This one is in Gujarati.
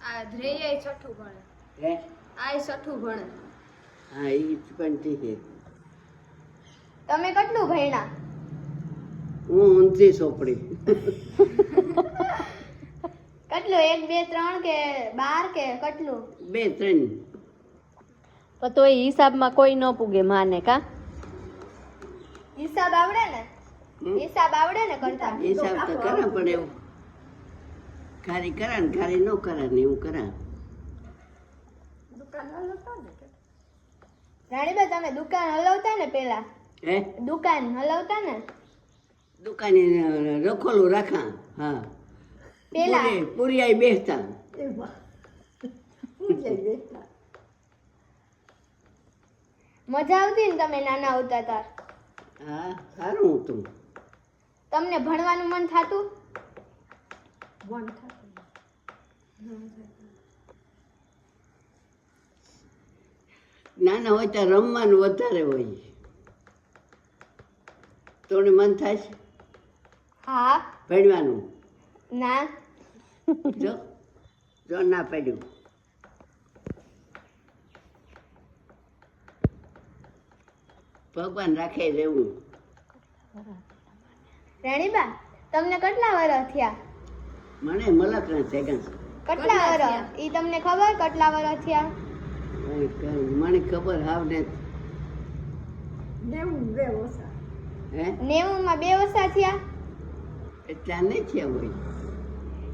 આ ધ્રેય છઠ્ઠું ભણે. હે આ છઠ્ઠું ભણે. હા એ પણ ઠીક છે. તમે કેટલું ભણ્યા? હું ઊંચી સોપડી. કેટલું 1 2 3 કે 12 કે કેટલું? 2 3. પણ તોય હિસાબમાં કોઈ ન પૂગે માને કા હિસાબ આવડે ને? હિસાબ આવડે ને કરતા? હિસાબ તો કરા પણ એવું ખારી કરા ને ખારી ન કરા ને એવું કરા. રાણીબા તમે દુકાન હલાવતા ને પેલા? હે દુકાન હલાવતા ને દુકાને રખોલું રાખા. હા પેલા? પૂરી આઈ બેસતા. મજા આવતી ને તમે નાના આવતા તાર? હા સારું હતું. તમને ભણવાનું મન થાતું? નાના હોય ત્યાં રમવાનું વધારે હોય. તોને મન થાય છે હા. ભણવાનું? ના. જો જો ના પડ્યું. ભગવાન રાખે રહેવું. રાણીબા તમને કેટલા વર્ષ થયા? મને મલકના સેગન. કેટલા વર્ષ? ઈ તમને ખબર કેટલા વર્ષ થયા? મને ખબર હાવ ને. હે 90 માં 2 વર્ષ થયા? એટલા નહીં થયા હોય.